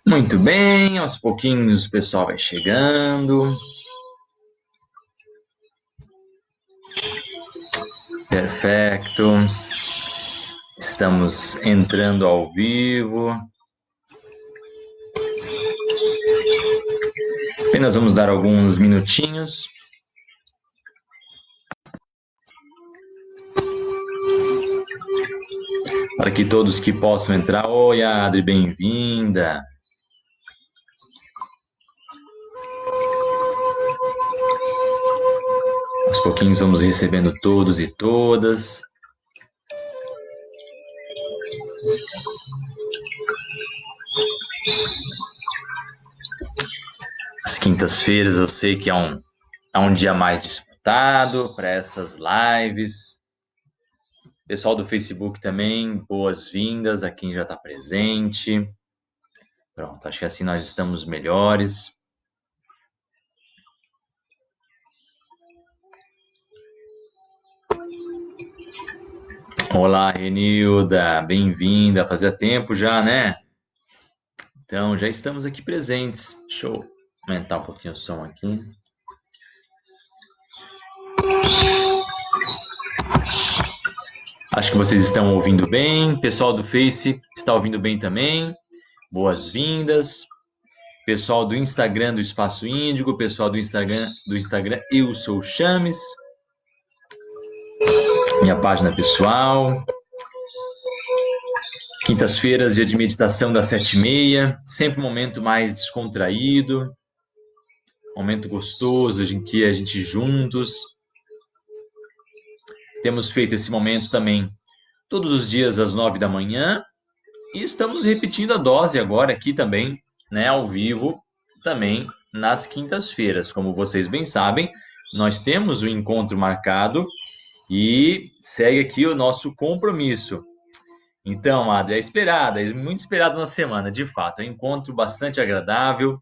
Muito bem, aos pouquinhos o pessoal vai chegando. Perfeito. Estamos entrando ao vivo. Apenas vamos dar alguns minutinhos. Para que todos que possam entrar. Oi, Adri, bem-vinda. Aos pouquinhos vamos recebendo todos e todas. As quintas-feiras eu sei que é um dia mais disputado para essas lives. Pessoal do Facebook também, boas-vindas a quem já está presente. Pronto, acho que assim nós estamos melhores. Olá, Renilda, bem-vinda. Fazia tempo já, né? Então, já estamos aqui presentes. Deixa eu aumentar um pouquinho o som aqui. Acho que vocês estão ouvindo bem. Pessoal do Face está ouvindo bem também. Boas-vindas. Pessoal do Instagram do Espaço Índigo, pessoal do Instagram Eu Sou Chames. Minha página pessoal. Quintas-feiras, dia de meditação das 7h30, sempre um momento mais descontraído, momento gostoso em que a gente juntos. Temos feito esse momento também todos os dias às 9 da manhã e estamos repetindo a dose agora aqui também, né, ao vivo, também nas quintas-feiras. Como vocês bem sabem, nós temos o encontro marcado e segue aqui o nosso compromisso. Então, Adri, é muito esperado na semana, de fato. É um encontro bastante agradável.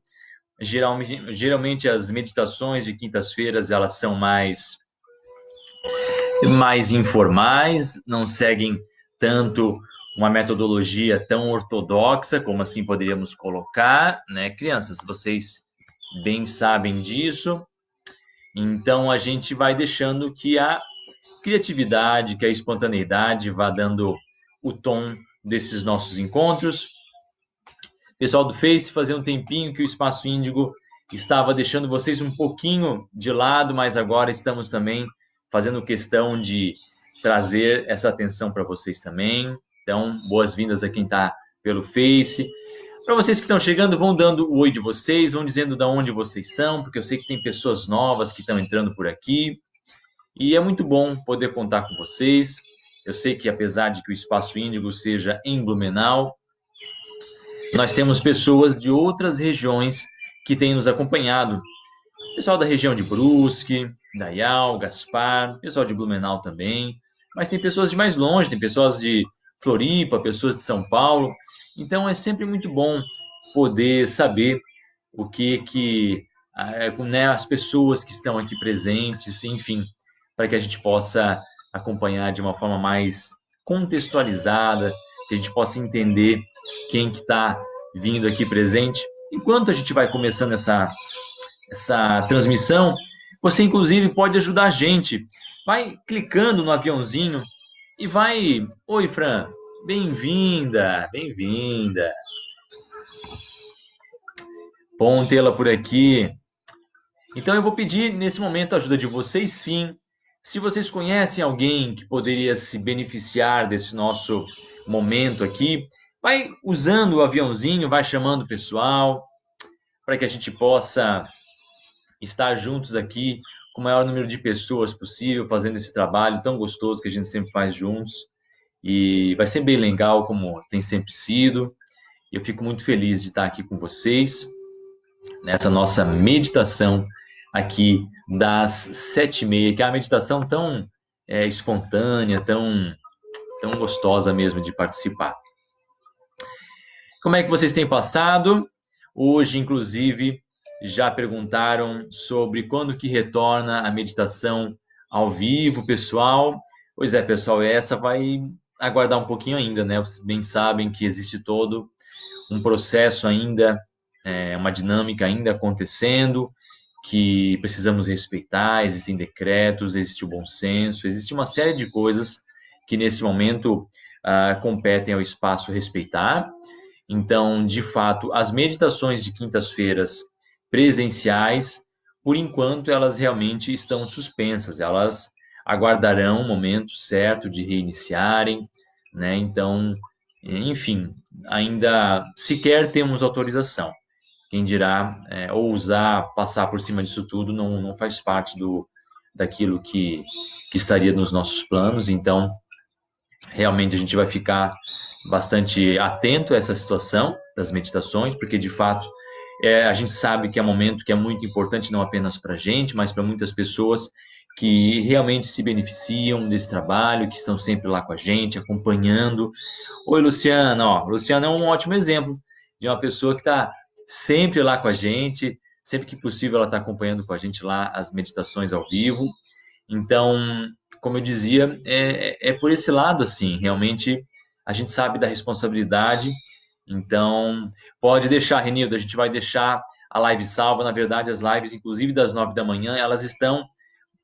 Geralmente as meditações de quintas-feiras, elas são mais informais, não seguem tanto uma metodologia tão ortodoxa, como assim poderíamos colocar, né? Crianças, vocês bem sabem disso. Então, a gente vai deixando que a criatividade, que a espontaneidade vá dando o tom desses nossos encontros. Pessoal do Face, fazia um tempinho que o Espaço Índigo estava deixando vocês um pouquinho de lado, mas agora estamos também fazendo questão de trazer essa atenção para vocês também. Então, boas-vindas a quem está pelo Face. Para vocês que estão chegando, vão dando o oi de vocês, vão dizendo de onde vocês são, porque eu sei que tem pessoas novas que estão entrando por aqui. E é muito bom poder contar com vocês. Eu sei que, apesar de que o Espaço Índigo seja em Blumenau, nós temos pessoas de outras regiões que têm nos acompanhado. Pessoal da região de Brusque, Dayal, Gaspar, pessoal de Blumenau também. Mas tem pessoas de mais longe, tem pessoas de Floripa, pessoas de São Paulo. Então, é sempre muito bom poder saber o que né, as pessoas que estão aqui presentes, enfim, para que a gente possa acompanhar de uma forma mais contextualizada, que a gente possa entender quem que está vindo aqui presente. Enquanto a gente vai começando essa transmissão, você inclusive pode ajudar a gente. Vai clicando no aviãozinho e vai... Oi, Fran, bem-vinda, bem-vinda. Bom tê-la por aqui. Então eu vou pedir nesse momento a ajuda de vocês, sim. Se vocês conhecem alguém que poderia se beneficiar desse nosso momento aqui, vai usando o aviãozinho, vai chamando o pessoal, para que a gente possa estar juntos aqui com o maior número de pessoas possível, fazendo esse trabalho tão gostoso que a gente sempre faz juntos. e vai ser bem legal, como tem sempre sido. Eu fico muito feliz de estar aqui com vocês nessa nossa meditação aqui das 7h30, que é uma meditação tão espontânea, tão gostosa mesmo de participar. Como é que vocês têm passado? Hoje, inclusive, já perguntaram sobre quando que retorna a meditação ao vivo, pessoal. Pois é, pessoal, essa vai aguardar um pouquinho ainda, né? Vocês bem sabem que existe todo um processo ainda, uma dinâmica ainda acontecendo, que precisamos respeitar, existem decretos, existe o bom senso, existe uma série de coisas que nesse momento competem ao espaço respeitar. Então, de fato, as meditações de quintas-feiras presenciais, por enquanto, elas realmente estão suspensas, elas aguardarão o momento certo de reiniciarem, né? Então, enfim, ainda sequer temos autorização. Quem dirá ousar passar por cima disso tudo não faz parte daquilo que estaria nos nossos planos, então realmente a gente vai ficar bastante atento a essa situação das meditações, porque de fato a gente sabe que é um momento que é muito importante não apenas para a gente, mas para muitas pessoas que realmente se beneficiam desse trabalho, que estão sempre lá com a gente, acompanhando. Oi, Luciana. Ó, Luciana é um ótimo exemplo de uma pessoa que está sempre lá com a gente, sempre que possível ela está acompanhando com a gente lá as meditações ao vivo. Então, como eu dizia, é por esse lado, assim, realmente a gente sabe da responsabilidade. Então, pode deixar, Renildo, a gente vai deixar a live salva. Na verdade, as lives, inclusive das 9 da manhã, elas estão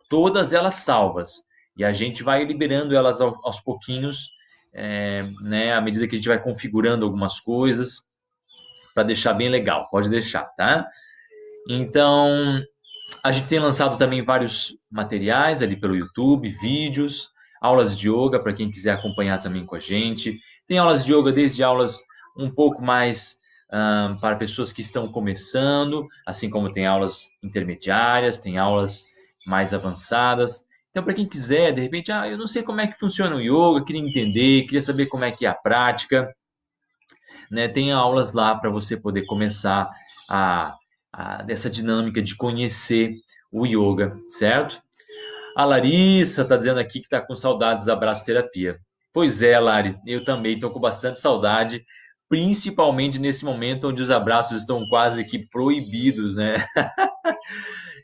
todas elas salvas. E a gente vai liberando elas aos pouquinhos, né, à medida que a gente vai configurando algumas coisas, para deixar bem legal. Pode deixar, tá? Então, a gente tem lançado também vários materiais ali pelo YouTube, vídeos, aulas de yoga para quem quiser acompanhar também com a gente. Tem aulas de yoga desde aulas um pouco mais para pessoas que estão começando, assim como tem aulas intermediárias, tem aulas mais avançadas. Então, para quem quiser, de repente, eu não sei como é que funciona o yoga, queria entender, queria saber como é que é a prática, né? Tem aulas lá para você poder começar dessa dinâmica de conhecer o yoga, certo? A Larissa está dizendo aqui que está com saudades da Abraço Terapia. Pois é, Lari, eu também estou com bastante saudade, principalmente nesse momento onde os abraços estão quase que proibidos, né?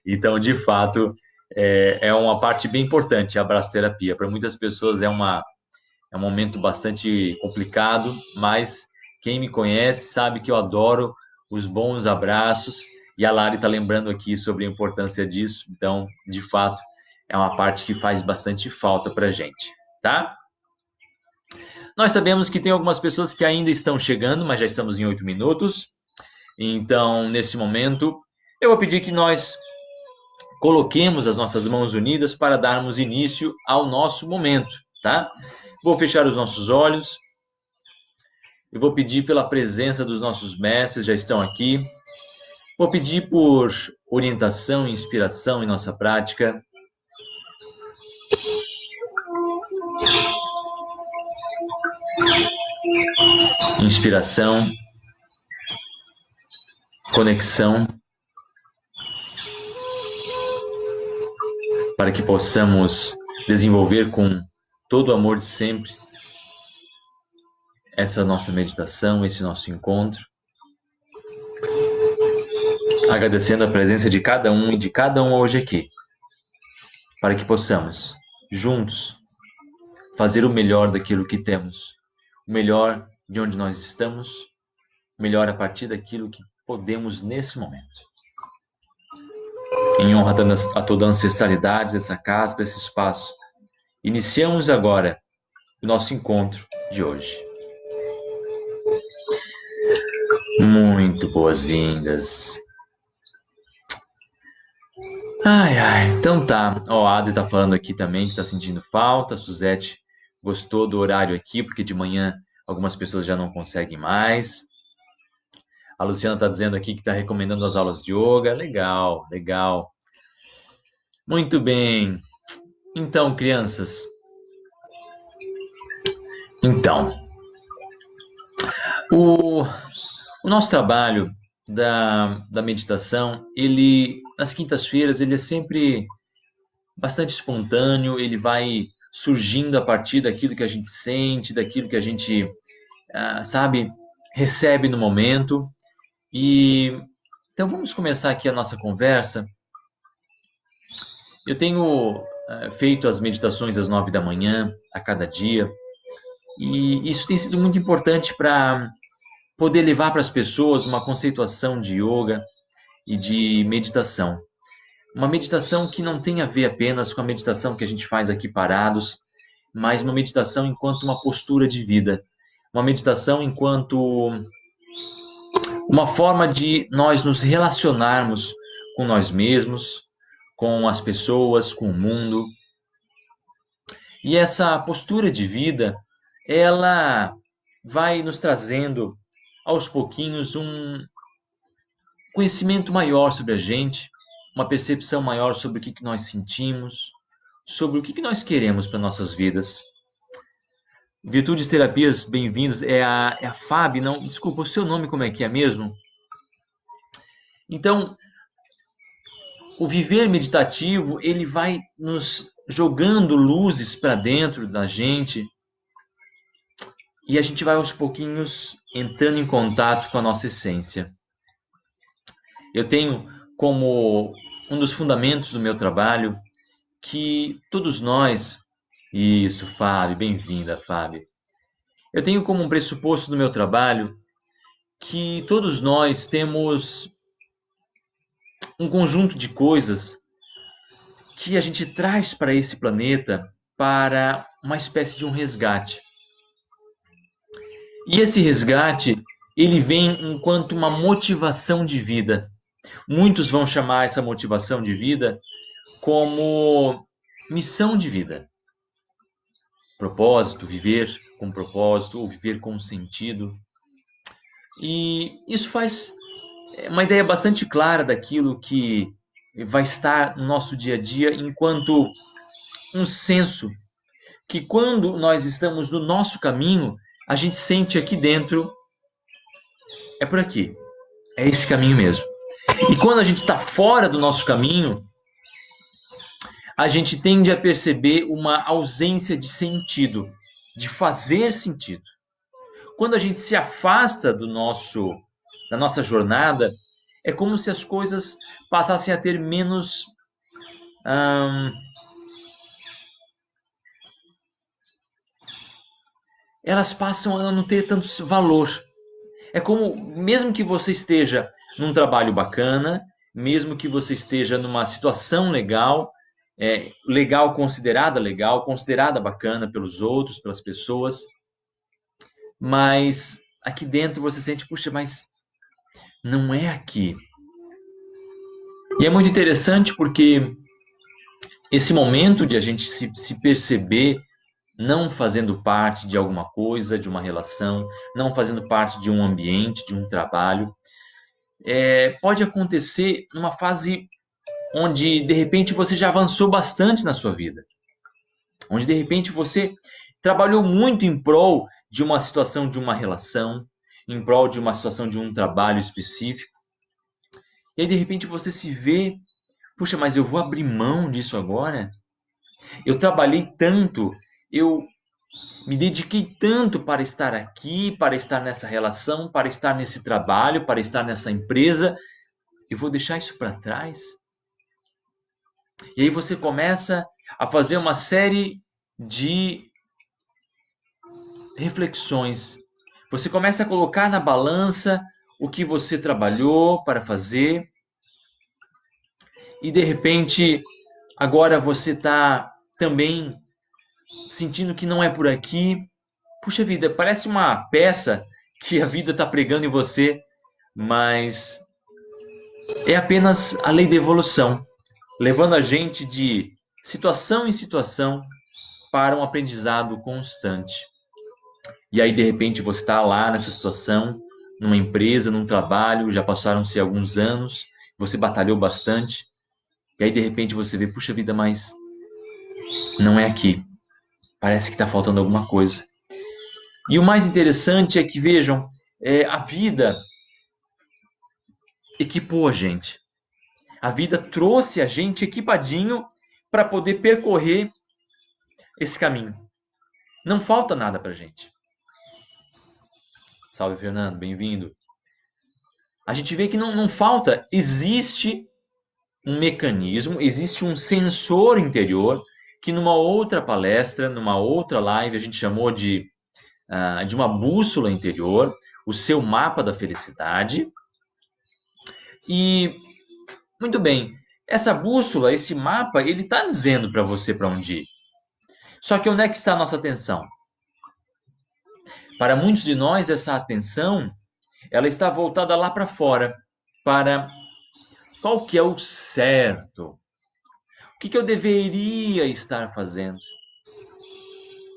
Então, de fato, é uma parte bem importante a Abraço Terapia. Para muitas pessoas é um momento bastante complicado, mas quem me conhece sabe que eu adoro os bons abraços, e a Lari está lembrando aqui sobre a importância disso, então, de fato, é uma parte que faz bastante falta para a gente, tá? Nós sabemos que tem algumas pessoas que ainda estão chegando, mas já estamos em 8 minutos, então, nesse momento, eu vou pedir que nós coloquemos as nossas mãos unidas para darmos início ao nosso momento, tá? Vou fechar os nossos olhos. Eu vou pedir pela presença dos nossos mestres, já estão aqui. Vou pedir por orientação e inspiração em nossa prática. Inspiração, conexão, para que possamos desenvolver com todo o amor de sempre essa nossa meditação, esse nosso encontro. Agradecendo a presença de cada um e de cada uma hoje aqui, para que possamos, juntos, fazer o melhor daquilo que temos, o melhor de onde nós estamos, o melhor a partir daquilo que podemos nesse momento. Em honra a toda a ancestralidade dessa casa, desse espaço, iniciamos agora o nosso encontro de hoje. Muito boas-vindas. Então tá. Ó, a Adri tá falando aqui também que tá sentindo falta. A Suzete gostou do horário aqui, porque de manhã algumas pessoas já não conseguem mais. A Luciana tá dizendo aqui que tá recomendando as aulas de yoga. Legal, legal. Muito bem. Então, crianças, Então, o, o nosso trabalho da meditação, ele, nas quintas-feiras, ele é sempre bastante espontâneo, ele vai surgindo a partir daquilo que a gente sente, daquilo que a gente, sabe, recebe no momento. E então vamos começar aqui a nossa conversa. Eu tenho feito as meditações às 9 da manhã, a cada dia, e isso tem sido muito importante para poder levar para as pessoas uma conceituação de yoga e de meditação. Uma meditação que não tem a ver apenas com a meditação que a gente faz aqui parados, mas uma meditação enquanto uma postura de vida. Uma meditação enquanto uma forma de nós nos relacionarmos com nós mesmos, com as pessoas, com o mundo. E essa postura de vida, ela vai nos trazendo aos pouquinhos um conhecimento maior sobre a gente, uma percepção maior sobre o que nós sentimos, sobre o que nós queremos para nossas vidas. Virtudes Terapias, bem-vindos. É a Fábio, não, desculpa, o seu nome como é que é mesmo? Então, o viver meditativo, ele vai nos jogando luzes para dentro da gente e a gente vai aos pouquinhos entrando em contato com a nossa essência. Eu tenho como um dos fundamentos do meu trabalho que todos nós... Isso, Fábio, bem-vinda, Fábio. Eu tenho como um pressuposto do meu trabalho que todos nós temos um conjunto de coisas que a gente traz para esse planeta para uma espécie de um resgate. E esse resgate, ele vem enquanto uma motivação de vida. Muitos vão chamar essa motivação de vida como missão de vida. Propósito, viver com propósito ou viver com sentido. E isso faz uma ideia bastante clara daquilo que vai estar no nosso dia a dia enquanto um senso que quando nós estamos no nosso caminho, a gente sente aqui dentro, é por aqui, é esse caminho mesmo. E quando a gente está fora do nosso caminho, a gente tende a perceber uma ausência de sentido, de fazer sentido. Quando a gente se afasta da nossa jornada, é como se as coisas passassem a ter menos elas passam a não ter tanto valor. É como, mesmo que você esteja num trabalho bacana, mesmo que você esteja numa situação legal, considerada bacana pelos outros, pelas pessoas, mas aqui dentro você sente, puxa, mas não é aqui. E é muito interessante porque esse momento de a gente se perceber não fazendo parte de alguma coisa, de uma relação, não fazendo parte de um ambiente, de um trabalho, pode acontecer numa fase onde de repente você já avançou bastante na sua vida, onde de repente você trabalhou muito em prol de uma situação, de uma relação, em prol de uma situação, de um trabalho específico, e aí de repente você se vê, puxa, mas eu vou abrir mão disso agora? Eu trabalhei tanto, eu me dediquei tanto para estar aqui, para estar nessa relação, para estar nesse trabalho, para estar nessa empresa. Eu vou deixar isso para trás? E aí você começa a fazer uma série de reflexões. Você começa a colocar na balança o que você trabalhou para fazer e de repente agora você está também sentindo que não é por aqui. Puxa vida, parece uma peça que a vida está pregando em você, mas é apenas a lei da evolução, levando a gente de situação em situação para um aprendizado constante. E aí, de repente, você está lá nessa situação, numa empresa, num trabalho, já passaram-se alguns anos, você batalhou bastante, e aí, de repente, você vê, puxa vida, mas não é aqui. Parece que está faltando alguma coisa. E o mais interessante é que, vejam, a vida equipou a gente. A vida trouxe a gente equipadinho para poder percorrer esse caminho. Não falta nada para a gente. Salve, Fernando, bem-vindo. A gente vê que não falta, existe um mecanismo, existe um sensor interior que numa outra palestra, numa outra live, a gente chamou de uma bússola interior, o seu mapa da felicidade. E, muito bem, essa bússola, esse mapa, ele está dizendo para você para onde ir. Só que onde é que está a nossa atenção? Para muitos de nós, essa atenção, ela está voltada lá para fora, para qual que é o certo, o que eu deveria estar fazendo,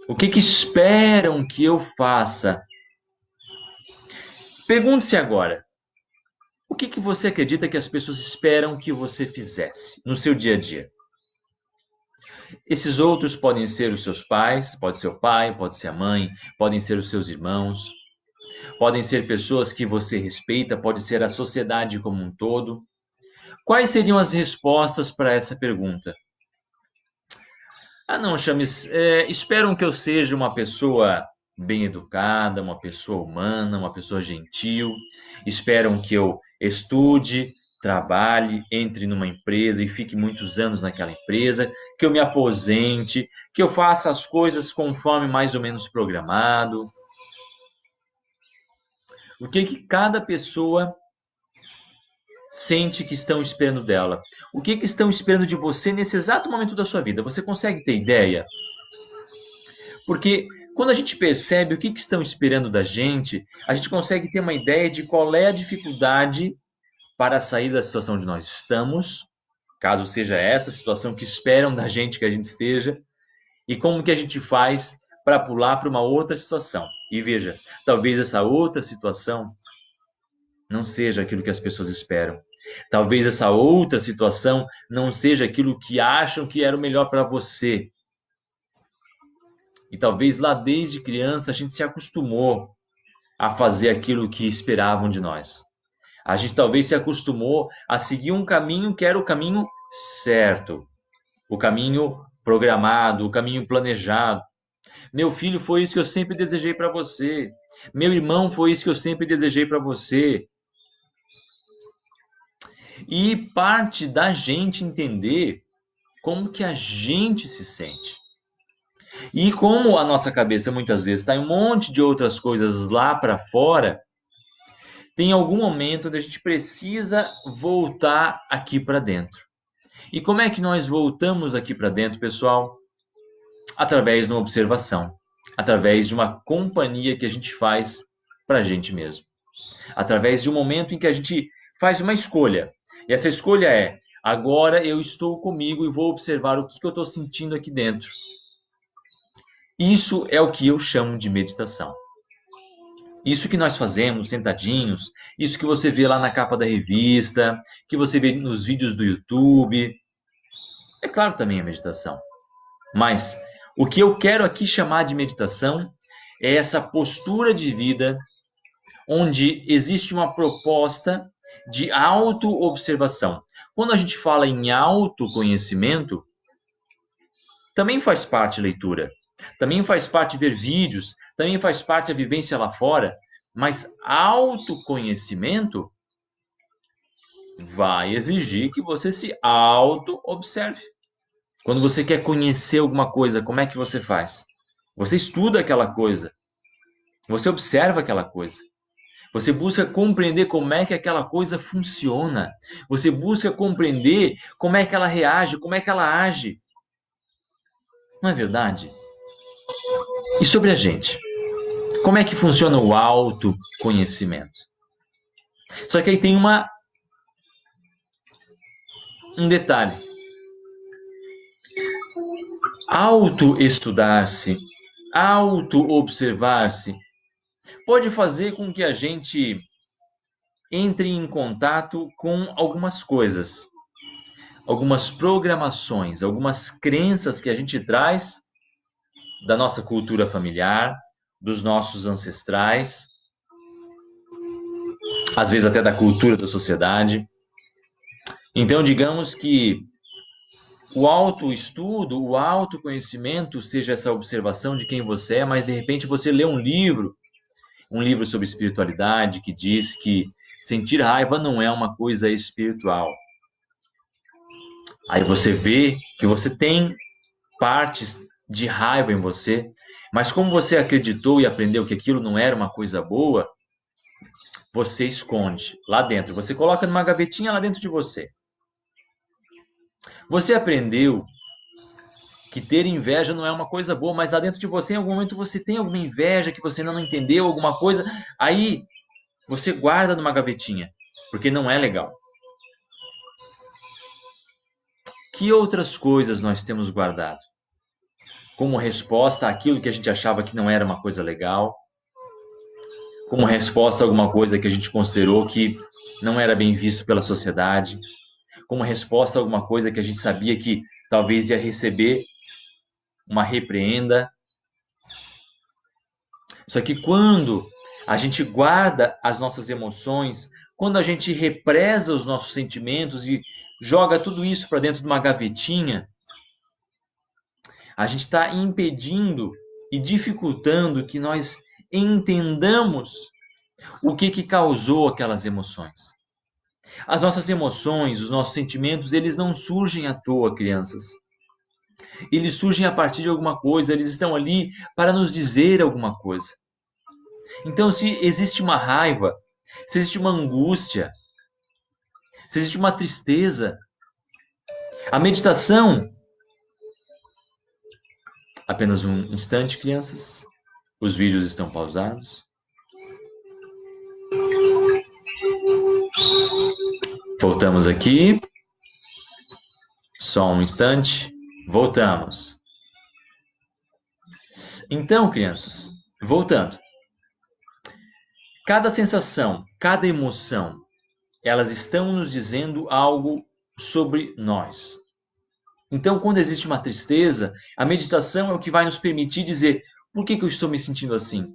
o que esperam que eu faça. Pergunte-se agora, o que você acredita que as pessoas esperam que você fizesse no seu dia a dia? Esses outros podem ser os seus pais, pode ser o pai, pode ser a mãe, podem ser os seus irmãos, podem ser pessoas que você respeita, pode ser a sociedade como um todo. Quais seriam as respostas para essa pergunta? Ah, não, Chames, esperam que eu seja uma pessoa bem educada, uma pessoa humana, uma pessoa gentil. Esperam que eu estude, trabalhe, entre numa empresa e fique muitos anos naquela empresa, que eu me aposente, que eu faça as coisas conforme mais ou menos programado. O que cada pessoa sente que estão esperando dela? O que estão esperando de você nesse exato momento da sua vida? Você consegue ter ideia? Porque quando a gente percebe o que estão esperando da gente, a gente consegue ter uma ideia de qual é a dificuldade para sair da situação onde nós estamos, caso seja essa situação que esperam da gente que a gente esteja, e como que a gente faz para pular para uma outra situação. E veja, talvez essa outra situação não seja aquilo que as pessoas esperam. Talvez essa outra situação não seja aquilo que acham que era o melhor para você. E talvez lá desde criança a gente se acostumou a fazer aquilo que esperavam de nós. A gente talvez se acostumou a seguir um caminho que era o caminho certo, o caminho programado, o caminho planejado. Meu filho, foi isso que eu sempre desejei para você. Meu irmão, foi isso que eu sempre desejei para você. E parte da gente entender como que a gente se sente. E como a nossa cabeça muitas vezes está em um monte de outras coisas lá para fora, tem algum momento onde a gente precisa voltar aqui para dentro. E como é que nós voltamos aqui para dentro, pessoal? Através de uma observação, através de uma companhia que a gente faz para a gente mesmo. Através de um momento em que a gente faz uma escolha. E essa escolha é: agora eu estou comigo e vou observar o que eu estou sentindo aqui dentro. Isso é o que eu chamo de meditação. Isso que nós fazemos sentadinhos, isso que você vê lá na capa da revista, que você vê nos vídeos do YouTube, é claro também a meditação. Mas o que eu quero aqui chamar de meditação é essa postura de vida onde existe uma proposta de autoobservação. Quando a gente fala em autoconhecimento, também faz parte a leitura, também faz parte ver vídeos, também faz parte a vivência lá fora, mas autoconhecimento vai exigir que você se auto-observe. Quando você quer conhecer alguma coisa, como é que você faz? Você estuda aquela coisa, você observa aquela coisa, você busca compreender como é que aquela coisa funciona, você busca compreender como é que ela reage, como é que ela age. Não é verdade? E sobre a gente? Como é que funciona o autoconhecimento? Só que aí tem um detalhe. Auto-estudar-se, auto-observar-se, pode fazer com que a gente entre em contato com algumas coisas, algumas programações, algumas crenças que a gente traz da nossa cultura familiar, dos nossos ancestrais, às vezes até da cultura da sociedade. Então, digamos que o autoestudo, o autoconhecimento seja essa observação de quem você é, mas de repente você lê um livro sobre espiritualidade que diz que sentir raiva não é uma coisa espiritual. Aí você vê que você tem partes de raiva em você, mas como você acreditou e aprendeu que aquilo não era uma coisa boa, você esconde lá dentro. Você coloca numa gavetinha lá dentro de você. Você aprendeu que ter inveja não é uma coisa boa, mas lá dentro de você, em algum momento, você tem alguma inveja que você ainda não entendeu, alguma coisa, aí você guarda numa gavetinha, porque não é legal. Que outras coisas nós temos guardado? Como resposta àquilo que a gente achava que não era uma coisa legal, como resposta a alguma coisa que a gente considerou que não era bem visto pela sociedade, como resposta a alguma coisa que a gente sabia que talvez ia receber uma repreenda. Só que quando a gente guarda as nossas emoções, quando a gente represa os nossos sentimentos e joga tudo isso para dentro de uma gavetinha, a gente está impedindo e dificultando que nós entendamos o que causou aquelas emoções. As nossas emoções, os nossos sentimentos, eles não surgem à toa, crianças. Eles surgem a partir de alguma coisa, eles estão ali para nos dizer alguma coisa. Então, se existe uma raiva, se existe uma angústia, se existe uma tristeza, a meditação. Apenas um instante, crianças. Os vídeos estão pausados. Voltamos aqui. Só um instante. Voltamos. Então, crianças, voltando. Cada sensação, cada emoção, elas estão nos dizendo algo sobre nós. Então, quando existe uma tristeza, a meditação é o que vai nos permitir dizer: por que eu estou me sentindo assim?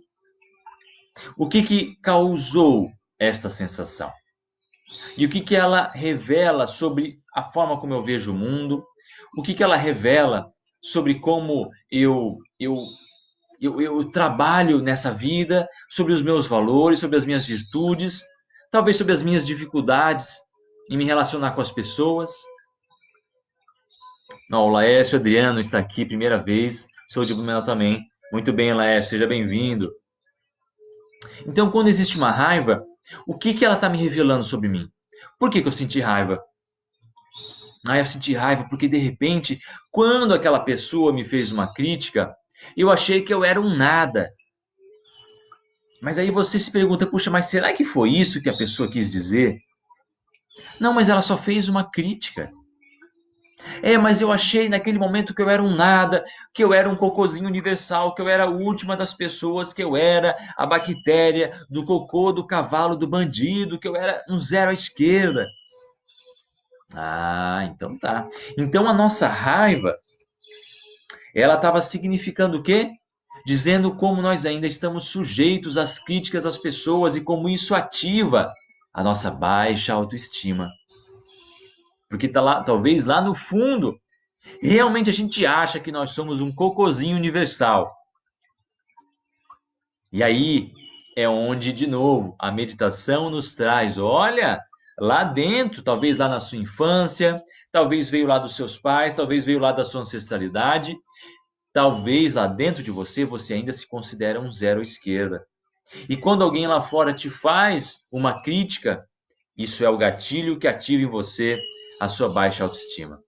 O que causou esta sensação? E o que ela revela sobre a forma como eu vejo o mundo? O que ela revela sobre como eu trabalho nessa vida, sobre os meus valores, sobre as minhas virtudes, talvez sobre as minhas dificuldades em me relacionar com as pessoas? Não, o Laércio Adriano está aqui, primeira vez. Sou de Blumenau também. Muito bem, Laércio, seja bem-vindo. Então, quando existe uma raiva, o que ela está me revelando sobre mim? Por que eu senti raiva? Eu senti raiva porque, de repente, quando aquela pessoa me fez uma crítica, eu achei que eu era um nada. Mas aí você se pergunta, puxa, mas será que foi isso que a pessoa quis dizer? Não, mas ela só fez uma crítica. Mas eu achei naquele momento que eu era um nada, que eu era um cocôzinho universal, que eu era a última das pessoas, que eu era a bactéria do cocô, do cavalo, do bandido, que eu era um zero à esquerda. Então tá. Então a nossa raiva, ela estava significando o quê? Dizendo como nós ainda estamos sujeitos às críticas das pessoas e como isso ativa a nossa baixa autoestima. Porque tá lá, talvez lá no fundo, realmente a gente acha que nós somos um cocôzinho universal. E aí é onde, de novo, a meditação nos traz, olha, lá dentro, talvez lá na sua infância, talvez veio lá dos seus pais, talvez veio lá da sua ancestralidade, talvez lá dentro de você, você ainda se considera um zero à esquerda. E quando alguém lá fora te faz uma crítica, isso é o gatilho que ativa em você a sua baixa autoestima.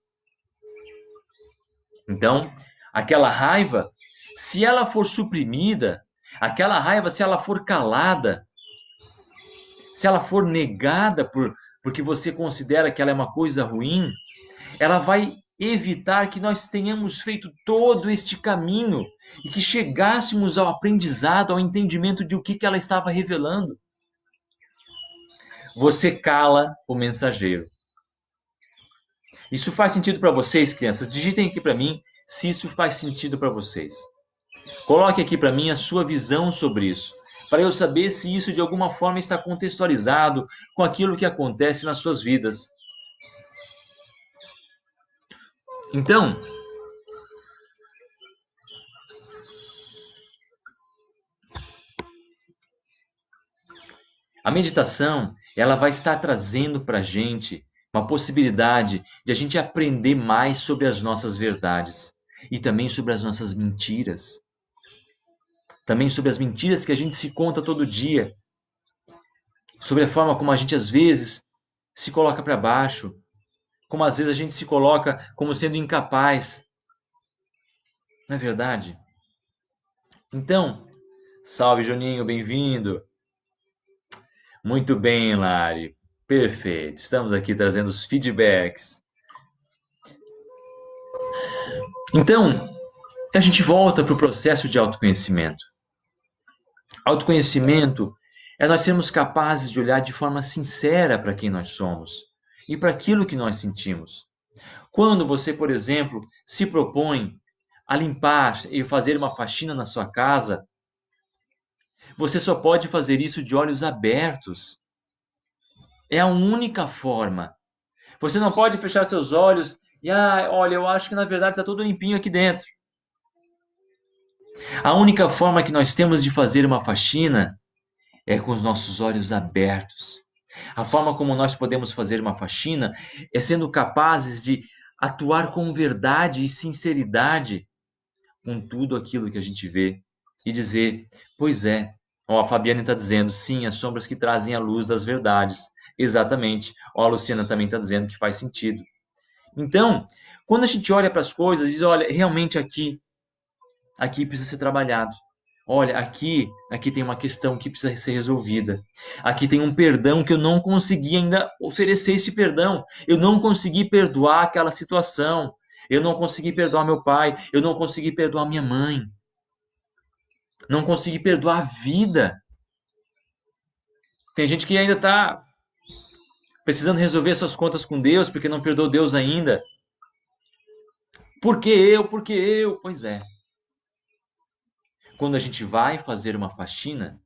Então, aquela raiva, se ela for suprimida, aquela raiva, se ela for calada, se ela for negada porque você considera que ela é uma coisa ruim, ela vai evitar que nós tenhamos feito todo este caminho e que chegássemos ao aprendizado, ao entendimento de o que ela estava revelando. Você cala o mensageiro. Isso faz sentido para vocês, crianças? Digitem aqui para mim se isso faz sentido para vocês. Coloque aqui para mim a sua visão sobre isso, para eu saber se isso de alguma forma está contextualizado com aquilo que acontece nas suas vidas. Então, a meditação, ela vai estar trazendo para a gente uma possibilidade de a gente aprender mais sobre as nossas verdades e também sobre as nossas mentiras. Também sobre as mentiras que a gente se conta todo dia, sobre a forma como a gente às vezes se coloca para baixo, como às vezes a gente se coloca como sendo incapaz. Não é verdade? Então, salve Juninho, bem-vindo. Muito bem, Lari. Perfeito. Estamos aqui trazendo os feedbacks. Então, a gente volta para o processo de autoconhecimento. Autoconhecimento é nós sermos capazes de olhar de forma sincera para quem nós somos e para aquilo que nós sentimos. Quando você, por exemplo, se propõe a limpar e fazer uma faxina na sua casa, você só pode fazer isso de olhos abertos. É a única forma. Você não pode fechar seus olhos e, olha, eu acho que na verdade está tudo limpinho aqui dentro. A única forma que nós temos de fazer uma faxina é com os nossos olhos abertos. A forma como nós podemos fazer uma faxina é sendo capazes de atuar com verdade e sinceridade com tudo aquilo que a gente vê e dizer, pois é, a Fabiane está dizendo, sim, as sombras que trazem a luz das verdades. Exatamente. A Luciana também está dizendo que faz sentido. Então, quando a gente olha para as coisas e diz, olha, realmente aqui precisa ser trabalhado. Olha, aqui tem uma questão que precisa ser resolvida. Aqui tem um perdão que eu não consegui ainda oferecer esse perdão. Eu não consegui perdoar aquela situação. Eu não consegui perdoar meu pai. Eu não consegui perdoar minha mãe. Não consegui perdoar a vida. Tem gente que ainda está precisando resolver suas contas com Deus porque não perdoou Deus ainda. Por que eu? Por que eu? Pois é. Quando a gente vai fazer uma faxina,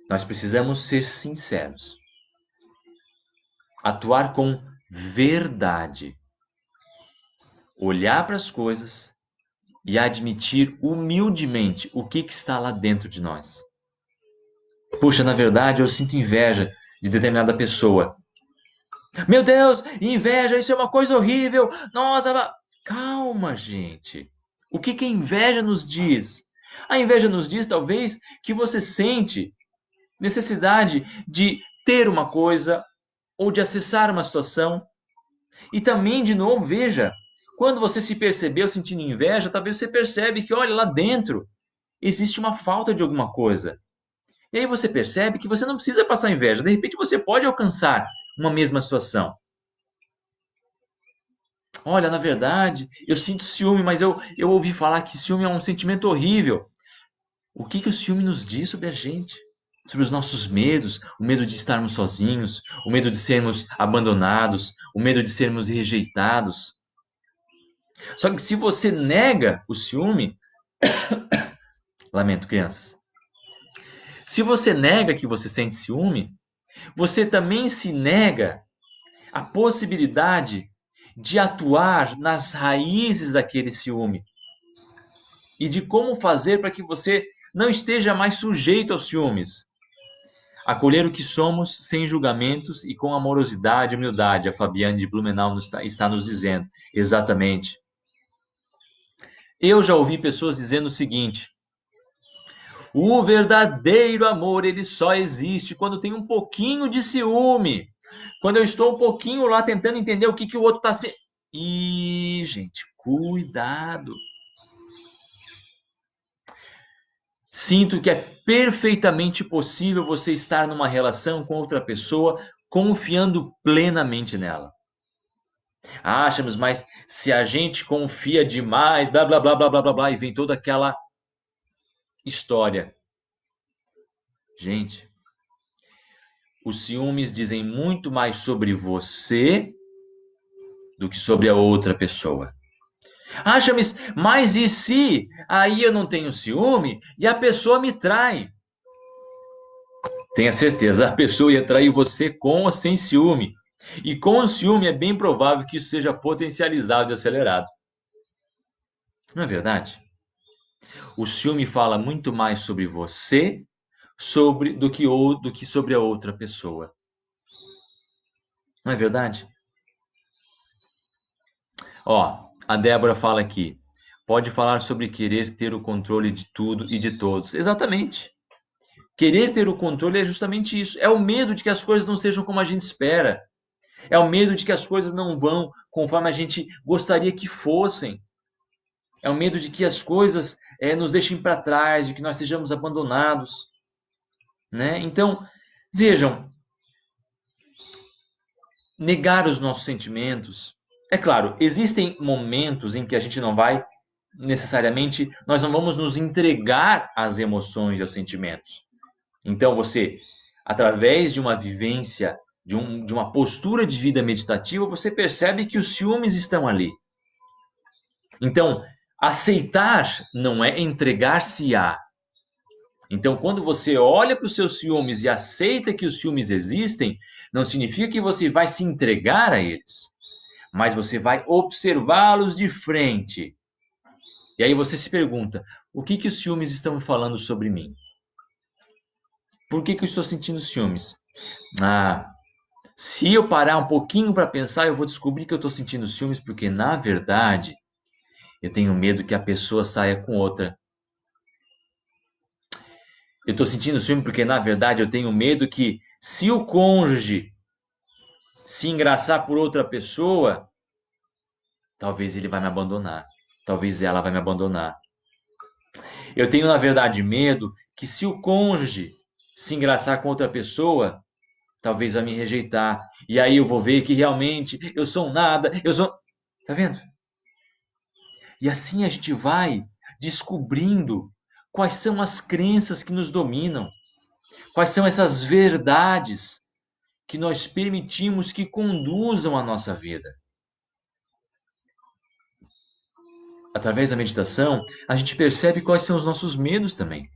nós precisamos ser sinceros. Atuar com verdade. Olhar para as coisas e admitir humildemente o que está lá dentro de nós. Puxa, na verdade, eu sinto inveja de determinada pessoa. Meu Deus, inveja, isso é uma coisa horrível. Nossa, calma, gente. O que a inveja nos diz? A inveja nos diz, talvez, que você sente necessidade de ter uma coisa ou de acessar uma situação. E também, de novo, veja, quando você se percebeu sentindo inveja, talvez você percebe que, olha, lá dentro existe uma falta de alguma coisa. E aí você percebe que você não precisa passar inveja. De repente você pode alcançar uma mesma situação. Olha, na verdade, eu sinto ciúme, mas eu ouvi falar que ciúme é um sentimento horrível. O que o ciúme nos diz sobre a gente? Sobre os nossos medos, o medo de estarmos sozinhos, o medo de sermos abandonados, o medo de sermos rejeitados. Só que se você nega o ciúme, lamento, crianças. Se você nega que você sente ciúme, você também se nega a possibilidade de atuar nas raízes daquele ciúme e de como fazer para que você não esteja mais sujeito aos ciúmes. Acolher o que somos sem julgamentos e com amorosidade e humildade, a Fabiane de Blumenau está nos dizendo. Exatamente. Eu já ouvi pessoas dizendo o seguinte: o verdadeiro amor, ele só existe quando tem um pouquinho de ciúme. Quando eu estou um pouquinho lá tentando entender o que o outro está se... Ih, gente, cuidado. Sinto que é perfeitamente possível você estar numa relação com outra pessoa confiando plenamente nela. Achamos, mas se a gente confia demais, blá blá blá blá blá blá blá, e vem toda aquela história. Gente, os ciúmes dizem muito mais sobre você do que sobre a outra pessoa. Ah, Chames, mas e se aí eu não tenho ciúme e a pessoa me trai? Tenha certeza, a pessoa ia trair você com ou sem ciúme. E com o ciúme é bem provável que isso seja potencializado e acelerado. Não é verdade? O ciúme fala muito mais sobre você do que sobre a outra pessoa. Não é verdade? Ó, a Débora fala aqui. Pode falar sobre querer ter o controle de tudo e de todos. Exatamente. Querer ter o controle é justamente isso. É o medo de que as coisas não sejam como a gente espera. É o medo de que as coisas não vão conforme a gente gostaria que fossem. É o medo de que as coisas nos deixem para trás, de que nós sejamos abandonados, né? Então, vejam, negar os nossos sentimentos. É claro, existem momentos em que a gente não vai necessariamente, nós não vamos nos entregar às emoções e aos sentimentos. Então, você, através de uma vivência, de uma postura de vida meditativa, você percebe que os ciúmes estão ali. Então, aceitar não é entregar-se a. Então, quando você olha para os seus ciúmes e aceita que os ciúmes existem, não significa que você vai se entregar a eles, mas você vai observá-los de frente. E aí você se pergunta: o que que os ciúmes estão falando sobre mim? Por que que eu estou sentindo ciúmes? Ah, se eu parar um pouquinho para pensar, eu vou descobrir que eu estou sentindo ciúmes porque, na verdade, eu tenho medo que a pessoa saia com outra. Eu estou sentindo ciúme porque, na verdade, eu tenho medo que, se o cônjuge se engraçar por outra pessoa, talvez ele vai me abandonar. Talvez ela vai me abandonar. Eu tenho, na verdade, medo que, se o cônjuge se engraçar com outra pessoa, talvez vai me rejeitar. E aí eu vou ver que realmente eu sou um nada, eu sou. Tá vendo? E assim a gente vai descobrindo quais são as crenças que nos dominam, quais são essas verdades que nós permitimos que conduzam a nossa vida. Através da meditação, a gente percebe quais são os nossos medos também.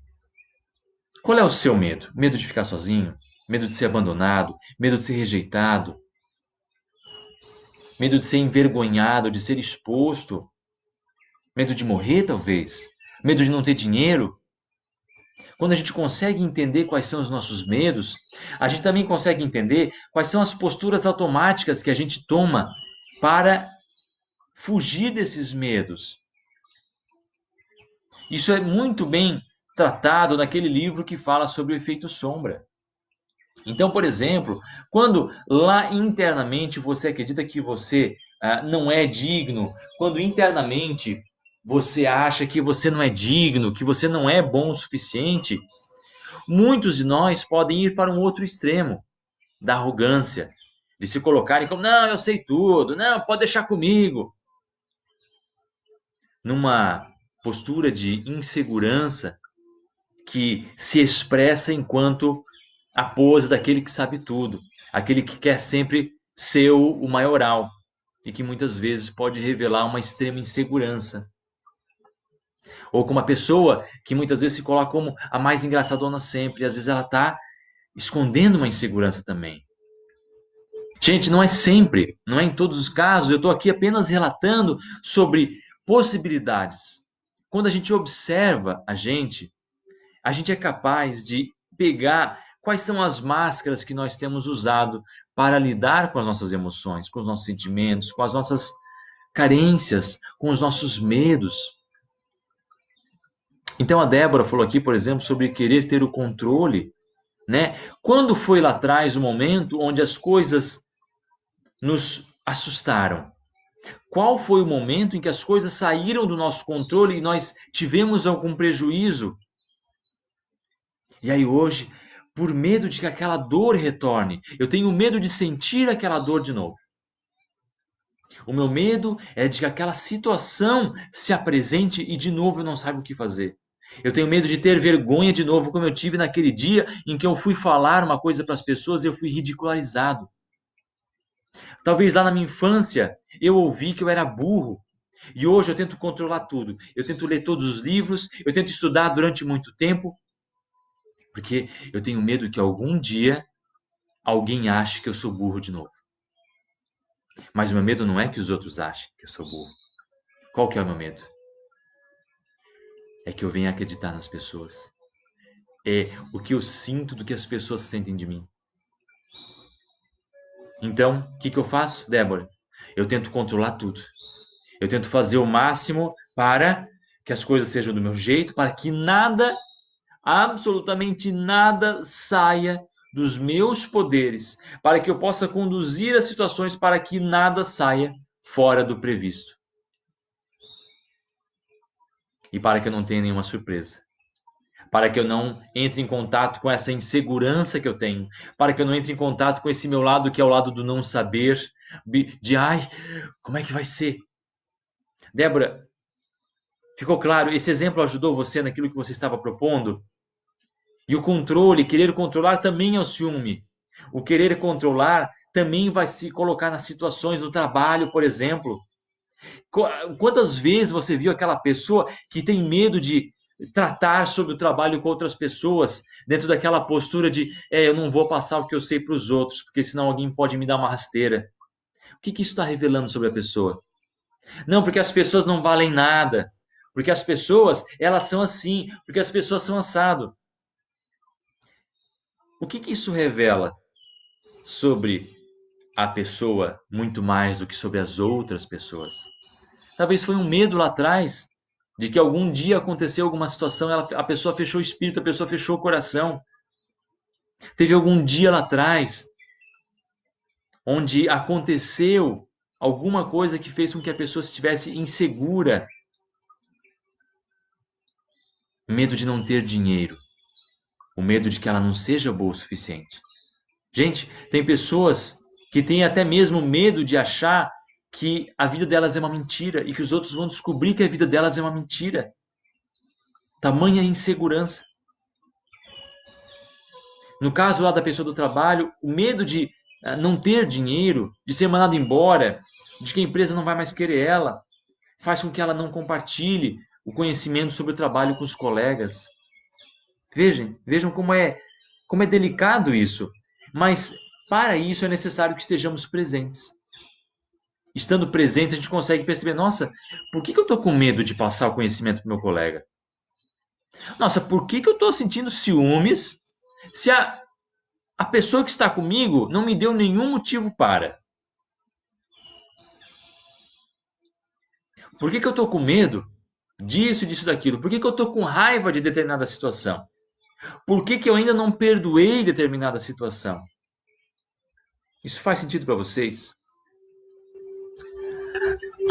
Qual é o seu medo? Medo de ficar sozinho? Medo de ser abandonado? Medo de ser rejeitado? Medo de ser envergonhado, de ser exposto? Medo de morrer, talvez? Medo de não ter dinheiro? Quando a gente consegue entender quais são os nossos medos, a gente também consegue entender quais são as posturas automáticas que a gente toma para fugir desses medos. Isso é muito bem tratado naquele livro que fala sobre o efeito sombra. Então, por exemplo, quando lá internamente você acredita que você não é digno, quando internamente você acha que você não é digno, que você não é bom o suficiente, muitos de nós podem ir para um outro extremo da arrogância, de se colocarem como, não, eu sei tudo, não, pode deixar comigo. Numa postura de insegurança que se expressa enquanto a pose daquele que sabe tudo, aquele que quer sempre ser o maioral e que muitas vezes pode revelar uma extrema insegurança. Ou como uma pessoa que muitas vezes se coloca como a mais engraçadona sempre, e às vezes ela está escondendo uma insegurança também. Gente, não é sempre, não é em todos os casos, eu estou aqui apenas relatando sobre possibilidades. Quando a gente observa a gente é capaz de pegar quais são as máscaras que nós temos usado para lidar com as nossas emoções, com os nossos sentimentos, com as nossas carências, com os nossos medos. Então a Débora falou aqui, por exemplo, sobre querer ter o controle, né? Quando foi lá atrás o momento onde as coisas nos assustaram? Qual foi o momento em que as coisas saíram do nosso controle e nós tivemos algum prejuízo? E aí hoje, por medo de que aquela dor retorne, eu tenho medo de sentir aquela dor de novo. O meu medo é de que aquela situação se apresente e de novo eu não saiba o que fazer. Eu tenho medo de ter vergonha de novo, como eu tive naquele dia em que eu fui falar uma coisa para as pessoas e eu fui ridicularizado. Talvez lá na minha infância eu ouvi que eu era burro E hoje eu tento controlar tudo. Eu tento ler todos os livros, eu tento estudar durante muito tempo, porque eu tenho medo que algum dia alguém ache que eu sou burro de novo. Mas o meu medo não é que os outros achem que eu sou burro. Qual que é o meu medo? É que eu venha acreditar nas pessoas. É o que eu sinto do que as pessoas sentem de mim. Então, o que eu faço, Débora? Eu tento controlar tudo. Eu tento fazer o máximo para que as coisas sejam do meu jeito, para que nada, absolutamente nada, saia dos meus poderes, para que eu possa conduzir as situações para que nada saia fora do previsto. E para que eu não tenha nenhuma surpresa. Para que eu não entre em contato com essa insegurança que eu tenho, para que eu não entre em contato com esse meu lado que é o lado do não saber, de ai, como é que vai ser? Débora, ficou claro? Esse exemplo ajudou você naquilo que você estava propondo? E o controle, querer controlar também é o ciúme. O querer controlar também vai se colocar nas situações do trabalho, por exemplo. Quantas vezes você viu aquela pessoa que tem medo de tratar sobre o trabalho com outras pessoas, dentro daquela postura de eu não vou passar o que eu sei para os outros, porque senão alguém pode me dar uma rasteira. O que isso está revelando sobre a pessoa? Não, porque as pessoas não valem nada. Porque as pessoas, elas são assim. Porque as pessoas são assado. O que isso revela sobre a pessoa muito mais do que sobre as outras pessoas? Talvez foi um medo lá atrás de que algum dia aconteceu alguma situação, a pessoa fechou o espírito, a pessoa fechou o coração. Teve algum dia lá atrás onde aconteceu alguma coisa que fez com que a pessoa estivesse insegura. Medo de não ter dinheiro. O medo de que ela não seja boa o suficiente. Gente, tem pessoas que têm até mesmo medo de achar que a vida delas é uma mentira e que os outros vão descobrir que a vida delas é uma mentira. Tamanha insegurança. No caso lá da pessoa do trabalho, o medo de não ter dinheiro, de ser mandado embora, de que a empresa não vai mais querer ela, faz com que ela não compartilhe o conhecimento sobre o trabalho com os colegas. Vejam como é delicado isso. Mas para isso é necessário que estejamos presentes. Estando presente, a gente consegue perceber, nossa, por que eu estou com medo de passar o conhecimento para o meu colega? Nossa, por que eu estou sentindo ciúmes se a pessoa que está comigo não me deu nenhum motivo para? Por que eu estou com medo disso, disso, daquilo? Por que eu estou com raiva de determinada situação? Por que eu ainda não perdoei determinada situação? Isso faz sentido para vocês?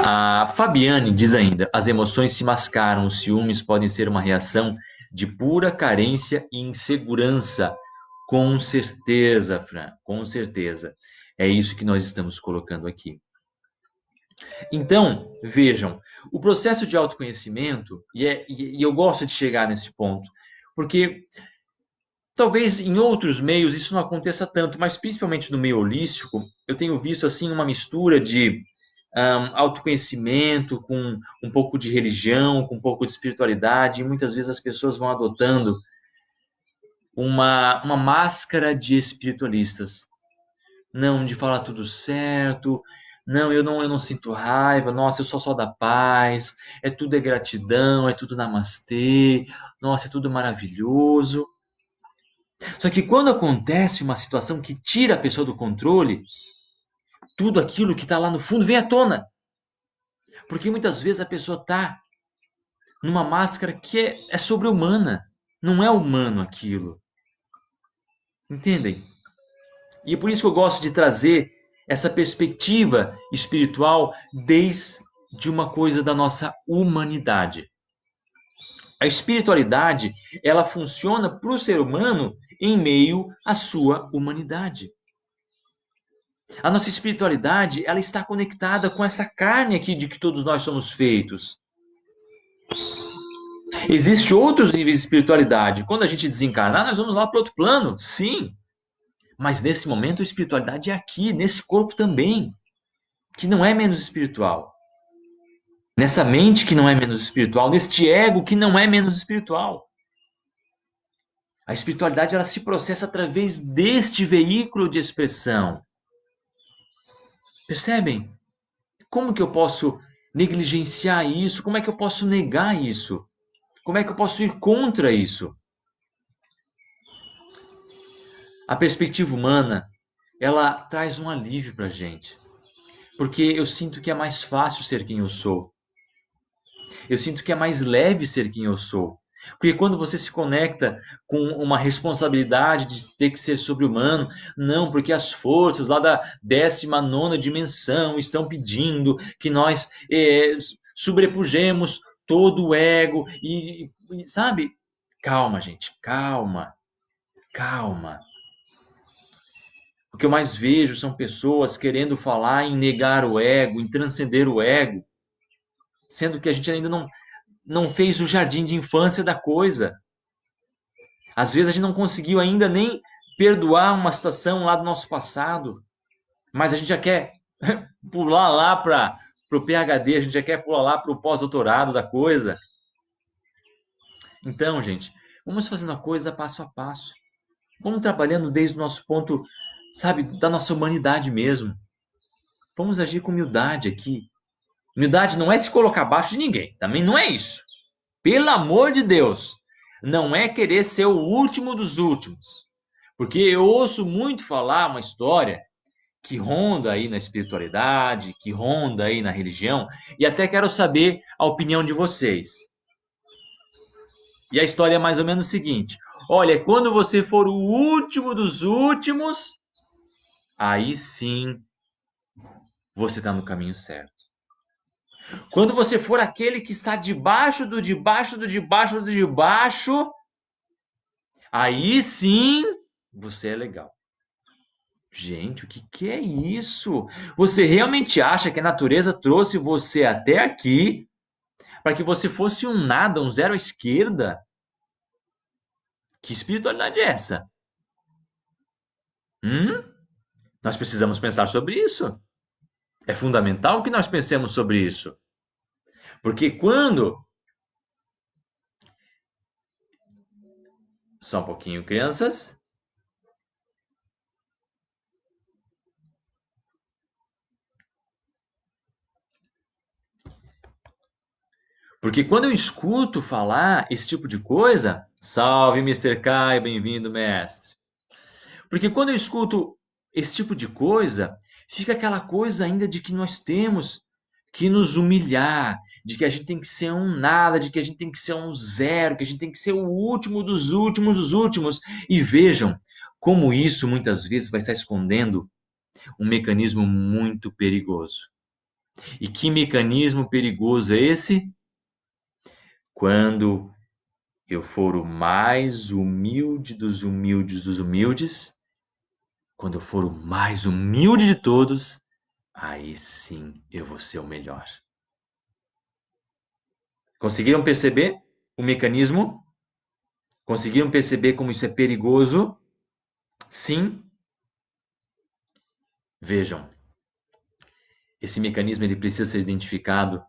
A Fabiane diz ainda: as emoções se mascaram, os ciúmes podem ser uma reação de pura carência e insegurança. Com certeza, Fran, com certeza. É isso que nós estamos colocando aqui. Então, vejam, o processo de autoconhecimento, e eu gosto de chegar nesse ponto, porque talvez em outros meios isso não aconteça tanto, mas principalmente no meio holístico, eu tenho visto assim uma mistura de autoconhecimento com um pouco de religião, com um pouco de espiritualidade, e muitas vezes as pessoas vão adotando uma máscara de espiritualistas. Não, de falar tudo certo, não, eu não sinto raiva, nossa, eu sou só da paz, tudo é gratidão, é tudo namastê, nossa, é tudo maravilhoso. Só que quando acontece uma situação que tira a pessoa do controle, tudo aquilo que está lá no fundo vem à tona. Porque muitas vezes a pessoa está numa máscara que é sobre-humana. Não é humano aquilo. Entendem? E é por isso que eu gosto de trazer essa perspectiva espiritual desde uma coisa da nossa humanidade. A espiritualidade, ela funciona para o ser humano em meio à sua humanidade. A nossa espiritualidade, ela está conectada com essa carne aqui de que todos nós somos feitos. Existem outros níveis de espiritualidade. Quando a gente desencarnar, nós vamos lá para outro plano, sim. Mas nesse momento a espiritualidade é aqui, nesse corpo também, que não é menos espiritual. nessa mente que não é menos espiritual, neste ego que não é menos espiritual. A espiritualidade ela se processa através deste veículo de expressão. Percebem? Como que eu posso negligenciar isso? Como é que eu posso negar isso? Como é que eu posso ir contra isso? A perspectiva humana, ela traz um alívio para a gente, porque eu sinto que é mais fácil ser quem eu sou. Eu sinto que é mais leve ser quem eu sou. Porque quando você se conecta com uma responsabilidade de ter que ser sobre-humano, não, porque as forças lá da 19ª dimensão estão pedindo que nós sobrepujemos todo o ego sabe? Calma, gente, calma, calma. O que eu mais vejo são pessoas querendo falar em negar o ego, em transcender o ego, sendo que a gente ainda não fez o jardim de infância da coisa. Às vezes a gente não conseguiu ainda nem perdoar uma situação lá do nosso passado, mas a gente já quer pular lá para o PhD, a gente já quer pular lá para o pós-doutorado da coisa. Então, gente, vamos fazendo a coisa passo a passo. Vamos trabalhando desde o nosso ponto, sabe, da nossa humanidade mesmo. Vamos agir com humildade aqui. Humildade não é se colocar abaixo de ninguém, também não é isso. Pelo amor de Deus, não é querer ser o último dos últimos. Porque eu ouço muito falar uma história que ronda aí na espiritualidade, que ronda aí na religião, e até quero saber a opinião de vocês. E a história é mais ou menos o seguinte: olha, quando você for o último dos últimos, aí sim você está no caminho certo. Quando você for aquele que está debaixo do debaixo do debaixo do debaixo, aí sim você é legal. Gente, o que é isso? Você realmente acha que a natureza trouxe você até aqui para que você fosse um nada, um zero à esquerda? Que espiritualidade é essa? Nós precisamos pensar sobre isso. É fundamental que nós pensemos sobre isso. Porque quando. Só um pouquinho, crianças. Porque quando eu escuto falar esse tipo de coisa. Salve, Mr. Kai, bem-vindo, mestre. Porque quando eu escuto esse tipo de coisa, fica aquela coisa ainda de que nós temos que nos humilhar, de que a gente tem que ser um nada, de que a gente tem que ser um zero, que a gente tem que ser o último dos últimos dos últimos. E vejam como isso muitas vezes vai estar escondendo um mecanismo muito perigoso. E que mecanismo perigoso é esse? Quando eu for o mais humilde dos humildes dos humildes, quando eu for o mais humilde de todos, aí sim eu vou ser o melhor. Conseguiram perceber o mecanismo? Conseguiram perceber como isso é perigoso? Sim. Vejam, esse mecanismo ele precisa ser identificado,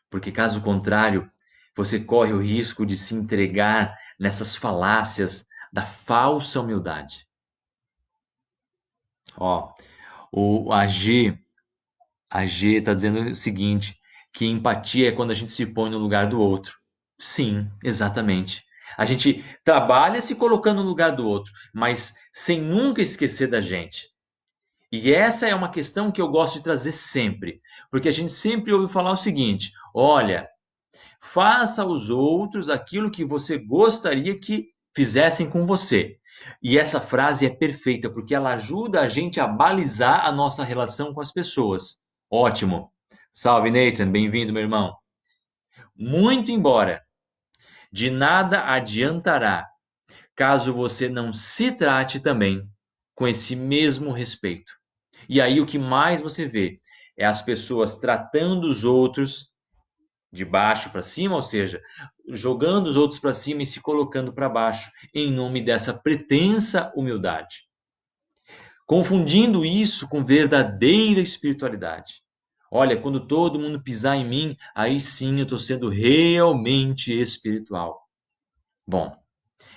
porque caso contrário, você corre o risco de se entregar nessas falácias da falsa humildade. Ó, o AG está dizendo o seguinte, que empatia é quando a gente se põe no lugar do outro. Sim, exatamente. A gente trabalha se colocando no lugar do outro, mas sem nunca esquecer da gente. E essa é uma questão que eu gosto de trazer sempre, porque a gente sempre ouve falar o seguinte: olha, faça aos outros aquilo que você gostaria que fizessem com você. E essa frase é perfeita, porque ela ajuda a gente a balizar a nossa relação com as pessoas. Ótimo. Salve, Nathan, bem-vindo, meu irmão. Muito embora de nada adiantará caso você não se trate também com esse mesmo respeito. E aí o que mais você vê é as pessoas tratando os outros de baixo para cima, ou seja, jogando os outros para cima e se colocando para baixo, em nome dessa pretensa humildade. Confundindo isso com verdadeira espiritualidade. Olha, quando todo mundo pisar em mim, aí sim eu estou sendo realmente espiritual. Bom,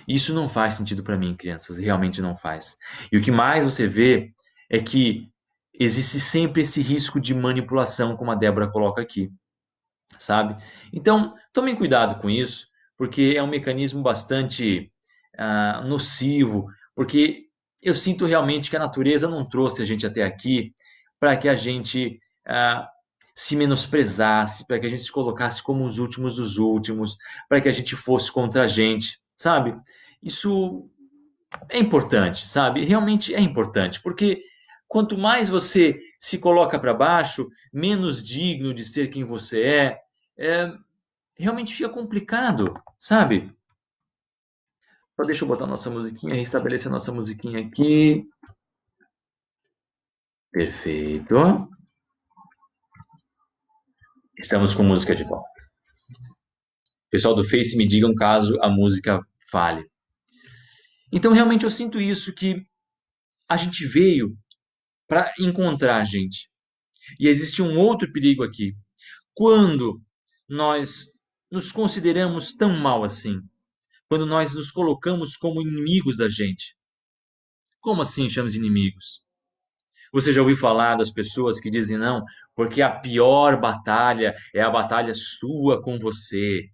isso não faz sentido para mim, crianças, realmente não faz. E o que mais você vê é que existe sempre esse risco de manipulação, como a Débora coloca aqui, sabe? Então, tomem cuidado com isso, porque é um mecanismo bastante nocivo, porque eu sinto realmente que a natureza não trouxe a gente até aqui para que a gente ah, se menosprezasse, para que a gente se colocasse como os últimos dos últimos, para que a gente fosse contra a gente, sabe? Isso é importante, sabe? Realmente é importante, porque quanto mais você se coloca para baixo, menos digno de ser quem você é, realmente fica complicado, sabe? Só deixa eu botar nossa musiquinha, restabelecer nossa musiquinha aqui. Perfeito. Estamos com música de volta. Pessoal do Face, me digam caso a música falhe. Então, realmente, eu sinto isso, que a gente veio para encontrar a gente. E existe um outro perigo aqui. Quando nós nos consideramos tão mal assim, quando nós nos colocamos como inimigos da gente. Como assim chamamos de inimigos? Você já ouviu falar das pessoas que dizem não, porque a pior batalha é a batalha sua com você.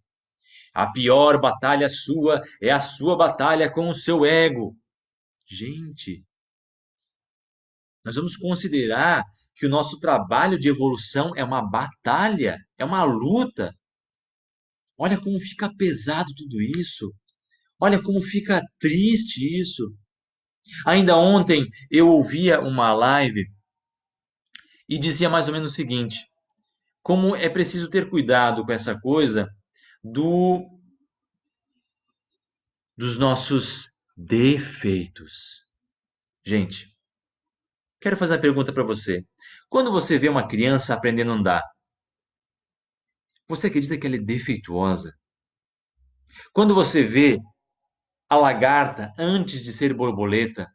A pior batalha sua é a sua batalha com o seu ego. Gente, nós vamos considerar que o nosso trabalho de evolução é uma batalha, é uma luta. Olha como fica pesado tudo isso. Olha como fica triste isso. Ainda ontem eu ouvia uma live e dizia mais ou menos o seguinte: como é preciso ter cuidado com essa coisa do dos nossos defeitos. Gente, quero fazer uma pergunta para você. Quando você vê uma criança aprendendo a andar, você acredita que ela é defeituosa? Quando você vê a lagarta antes de ser borboleta,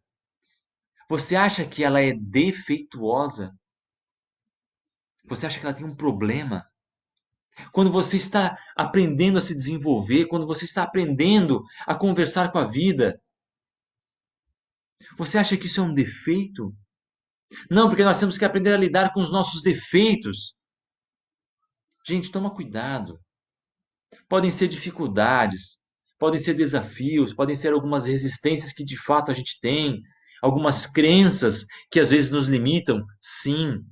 você acha que ela é defeituosa? Você acha que ela tem um problema? Quando você está aprendendo a se desenvolver, quando você está aprendendo a conversar com a vida, você acha que isso é um defeito? Não, porque nós temos que aprender a lidar com os nossos defeitos. Gente, toma cuidado. Podem ser dificuldades, podem ser desafios, podem ser algumas resistências que de fato a gente tem, algumas crenças que às vezes nos limitam, sim,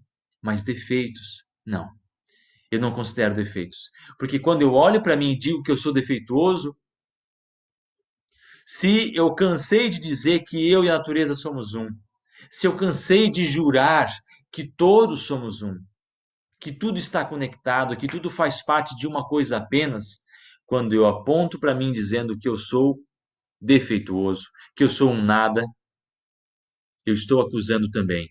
mas defeitos, não. Eu não considero defeitos. Porque quando eu olho para mim e digo que eu sou defeituoso, se eu cansei de dizer que eu e a natureza somos um, se eu cansei de jurar que todos somos um, que tudo está conectado, que tudo faz parte de uma coisa apenas, quando eu aponto para mim dizendo que eu sou defeituoso, que eu sou um nada, eu estou acusando também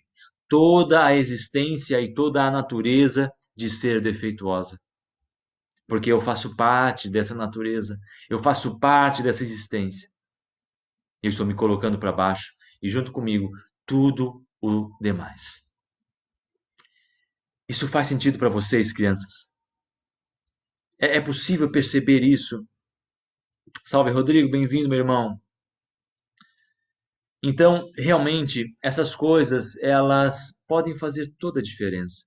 toda a existência e toda a natureza de ser defeituosa. Porque eu faço parte dessa natureza, eu faço parte dessa existência. Eu estou me colocando para baixo e junto comigo tudo o demais. Isso faz sentido para vocês, crianças? É possível perceber isso? Salve, Rodrigo, bem-vindo, meu irmão. Então, realmente, essas coisas, elas podem fazer toda a diferença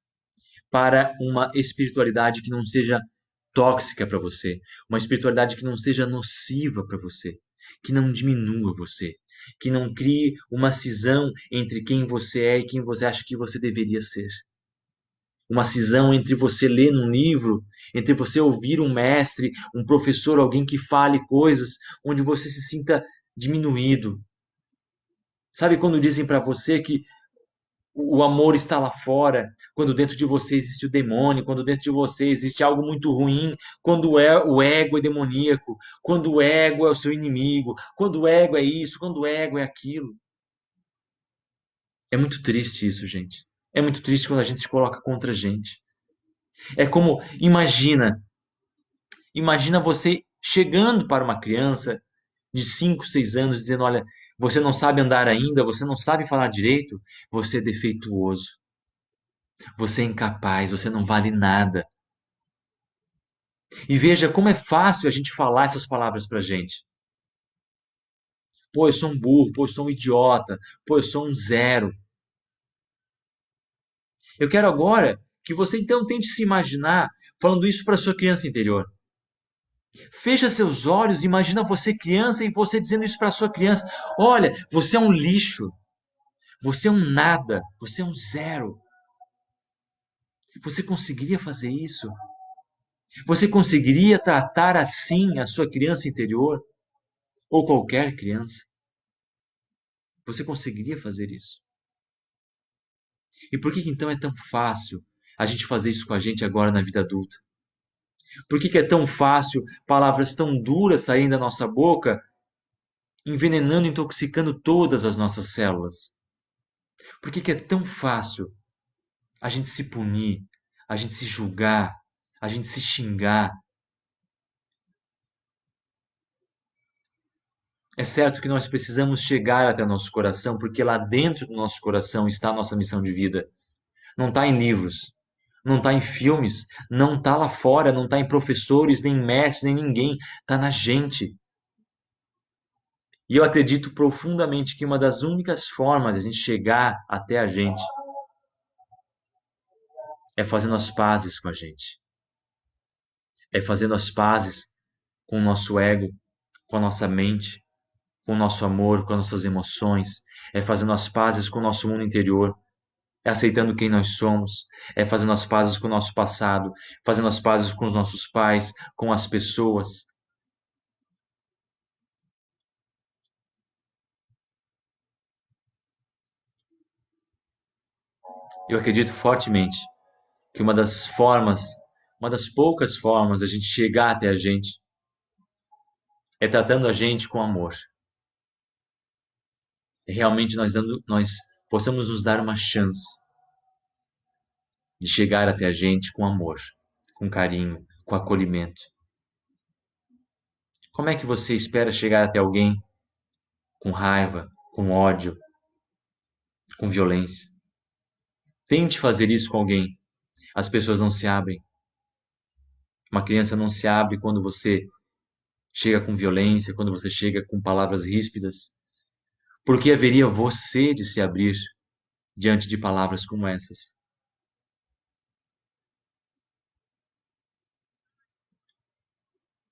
para uma espiritualidade que não seja tóxica para você, uma espiritualidade que não seja nociva para você, que não diminua você, que não crie uma cisão entre quem você é e quem você acha que você deveria ser. Uma cisão entre você ler um livro, entre você ouvir um mestre, um professor, alguém que fale coisas onde você se sinta diminuído. Sabe quando dizem para você que o amor está lá fora, quando dentro de você existe o demônio, quando dentro de você existe algo muito ruim, quando o ego é demoníaco, quando o ego é o seu inimigo, quando o ego é isso, quando o ego é aquilo. É muito triste isso, gente. É muito triste quando a gente se coloca contra a gente. É como, imagina você chegando para uma criança de 5, 6 anos dizendo, olha, você não sabe andar ainda, você não sabe falar direito, você é defeituoso. Você é incapaz, você não vale nada. E veja como é fácil a gente falar essas palavras pra gente. Pô, eu sou um burro, pô, eu sou um idiota, pô, eu sou um zero. Eu quero agora que você então tente se imaginar falando isso para sua criança interior. Fecha seus olhos, imagina você criança e você dizendo isso para sua criança. Olha, você é um lixo, você é um nada, você é um zero. Você conseguiria fazer isso? Você conseguiria tratar assim a sua criança interior? Ou qualquer criança? Você conseguiria fazer isso? E por que então é tão fácil a gente fazer isso com a gente agora na vida adulta? Por que é tão fácil palavras tão duras saírem da nossa boca, envenenando, intoxicando todas as nossas células? Por que é tão fácil a gente se punir, a gente se julgar, a gente se xingar? É certo que nós precisamos chegar até o nosso coração, porque lá dentro do nosso coração está a nossa missão de vida. Não está em livros, não está em filmes, não está lá fora, não está em professores, nem mestres, nem ninguém. Está na gente. E eu acredito profundamente que uma das únicas formas de a gente chegar até a gente é fazendo as pazes com a gente. É fazendo as pazes com o nosso ego, com a nossa mente, com o nosso amor, com as nossas emoções. É fazendo as pazes com o nosso mundo interior. É aceitando quem nós somos. É fazendo as pazes com o nosso passado. Fazendo as pazes com os nossos pais, com as pessoas. Eu acredito fortemente que uma das formas, uma das poucas formas da gente chegar até a gente é tratando a gente com amor. É realmente nós possamos nos dar uma chance de chegar até a gente com amor, com carinho, com acolhimento. Como é que você espera chegar até alguém com raiva, com ódio, com violência? Tente fazer isso com alguém. As pessoas não se abrem. Uma criança não se abre quando você chega com violência, quando você chega com palavras ríspidas. Por que haveria você de se abrir diante de palavras como essas?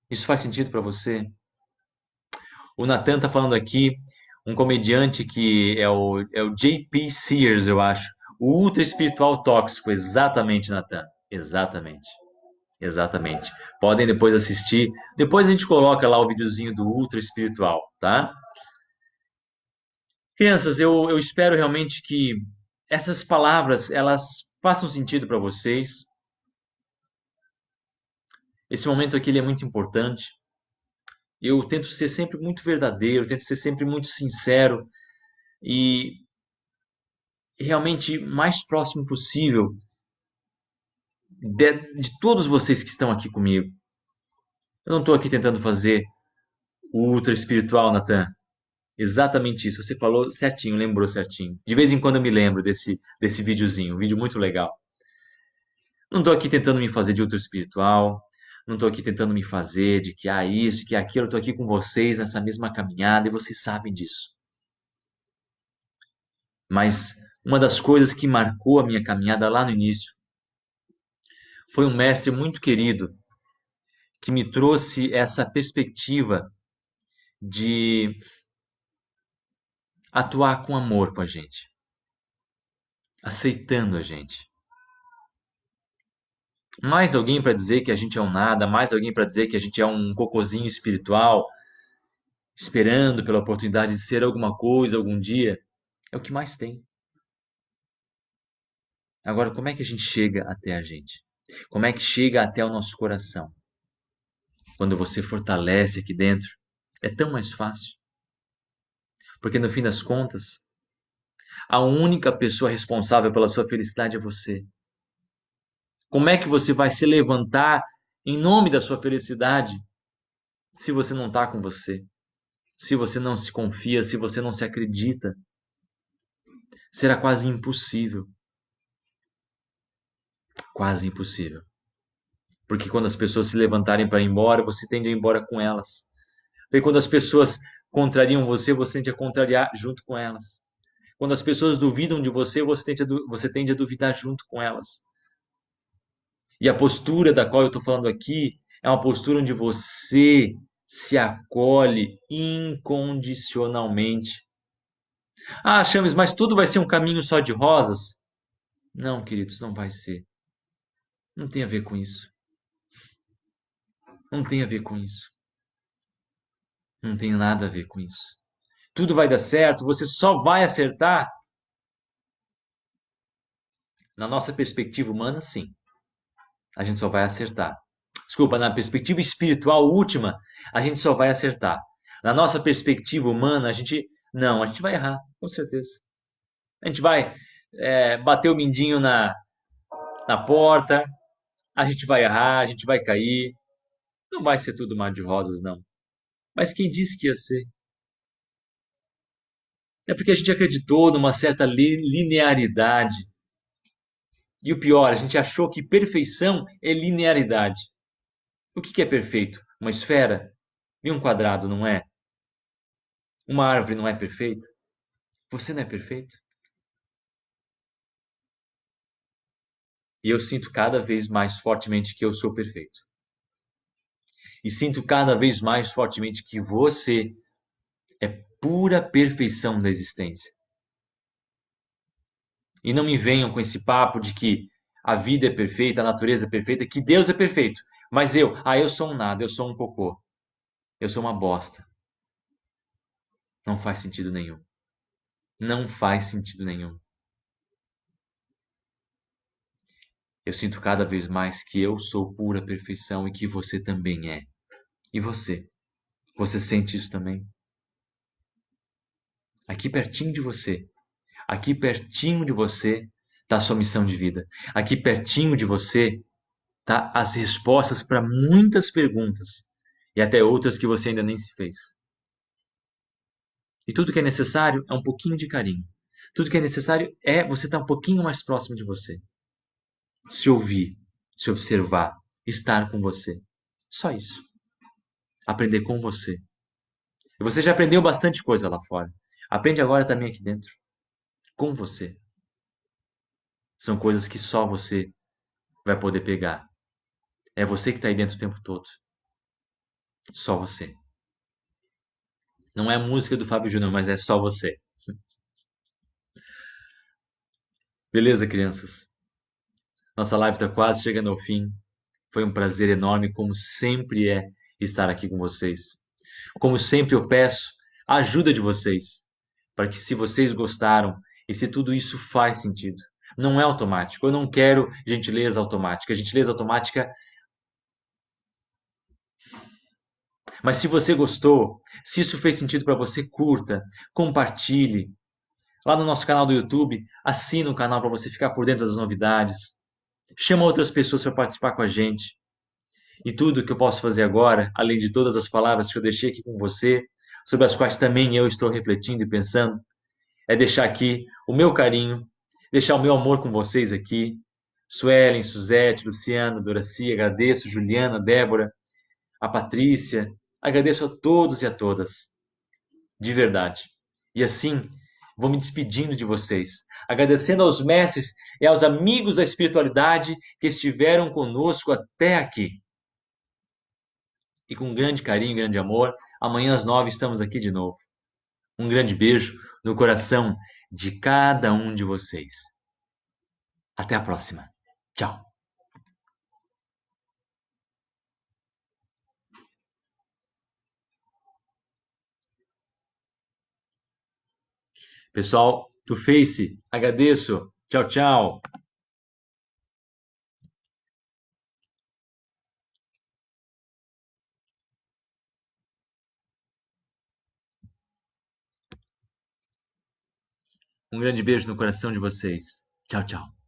Isso faz sentido para você? O Nathan tá falando aqui, um comediante que é o JP Sears, eu acho. O ultra espiritual tóxico, exatamente, Nathan. Exatamente. Exatamente. Podem depois assistir. Depois a gente coloca lá o videozinho do ultra espiritual, tá? Crianças, eu espero realmente que essas palavras elas façam sentido para vocês. Esse momento aqui ele é muito importante. Eu tento ser sempre muito verdadeiro, tento ser sempre muito sincero e realmente mais próximo possível de todos vocês que estão aqui comigo. Eu não estou aqui tentando fazer o ultra espiritual, Natan. Exatamente isso. Você falou certinho, lembrou certinho. De vez em quando eu me lembro desse videozinho, um vídeo muito legal. Não estou aqui tentando me fazer de ultra espiritual. Não estou aqui tentando me fazer de que isso, que aquilo. Eu estou aqui com vocês nessa mesma caminhada e vocês sabem disso. Mas uma das coisas que marcou a minha caminhada lá no início foi um mestre muito querido que me trouxe essa perspectiva de atuar com amor com a gente, aceitando a gente. Mais alguém para dizer que a gente é um nada, mais alguém para dizer que a gente é um cocozinho espiritual, esperando pela oportunidade de ser alguma coisa algum dia, é o que mais tem. Agora, como é que a gente chega até a gente? Como é que chega até o nosso coração? Quando você fortalece aqui dentro, é tão mais fácil. Porque no fim das contas, a única pessoa responsável pela sua felicidade é você. Como é que você vai se levantar em nome da sua felicidade se você não está com você? Se você não se confia, se você não se acredita? Será quase impossível. quase impossível. Porque quando as pessoas se levantarem para ir embora, você tende a ir embora com elas. Porque quando as pessoas contrariam você, você tende a contrariar junto com elas. Quando as pessoas duvidam de você, você tende a duvidar junto com elas. E a postura da qual eu estou falando aqui é uma postura onde você se acolhe incondicionalmente. Ah, Chames, mas tudo vai ser um caminho só de rosas? Não, queridos, não vai ser. Não tem a ver com isso. Não tem a ver com isso. Não tem nada a ver com isso. Tudo vai dar certo, você só vai acertar na nossa perspectiva humana, sim. A gente só vai acertar. Desculpa, na perspectiva espiritual última, a gente só vai acertar. Na nossa perspectiva humana, a gente vai errar, com certeza. A gente vai bater o mindinho na porta, a gente vai errar, a gente vai cair. Não vai ser tudo mar de rosas, não. Mas quem disse que ia ser? É porque a gente acreditou numa certa linearidade. E o pior, a gente achou que perfeição é linearidade. O que é perfeito? Uma esfera? E um quadrado, não é? Uma árvore não é perfeita? Você não é perfeito? E eu sinto cada vez mais fortemente que eu sou perfeito. E sinto cada vez mais fortemente que você é pura perfeição da existência. E não me venham com esse papo de que a vida é perfeita, a natureza é perfeita, que Deus é perfeito. Mas eu sou um nada, eu sou um cocô. Eu sou uma bosta. Não faz sentido nenhum. Não faz sentido nenhum. Eu sinto cada vez mais que eu sou pura perfeição e que você também é. E você? Você sente isso também? Aqui pertinho de você, aqui pertinho de você está a sua missão de vida. Aqui pertinho de você tá as respostas para muitas perguntas e até outras que você ainda nem se fez. E tudo que é necessário é um pouquinho de carinho. Tudo que é necessário é você estar um pouquinho mais próximo de você. Se ouvir, se observar, estar com você. Só isso. Aprender com você. E você já aprendeu bastante coisa lá fora. Aprende agora também aqui dentro, com você. São coisas que só você vai poder pegar. É você que está aí dentro o tempo todo. Só você. Não é a música do Fábio Júnior, mas é só você. Beleza, crianças? Nossa live está quase chegando ao fim. Foi um prazer enorme, como sempre é, estar aqui com vocês. Como sempre eu peço a ajuda de vocês, para que se vocês gostaram e se tudo isso faz sentido, não é automático. Eu não quero gentileza automática. Gentileza automática. Mas se você gostou, se isso fez sentido para você, curta, compartilhe. Lá no nosso canal do YouTube, assina o canal para você ficar por dentro das novidades. Chama outras pessoas para participar com a gente. E tudo que eu posso fazer agora, além de todas as palavras que eu deixei aqui com você, sobre as quais também eu estou refletindo e pensando, é deixar aqui o meu carinho, deixar o meu amor com vocês aqui. Suelen, Suzete, Luciano, Doraci, agradeço, Juliana, Débora, a Patrícia, agradeço a todos e a todas, de verdade. E assim, vou me despedindo de vocês, agradecendo aos mestres e aos amigos da espiritualidade que estiveram conosco até aqui. E com grande carinho, grande amor, amanhã às 9 estamos aqui de novo. Um grande beijo no coração de cada um de vocês. Até a próxima. Tchau. Pessoal do Face, agradeço. Tchau, tchau. Um grande beijo no coração de vocês. Tchau, tchau.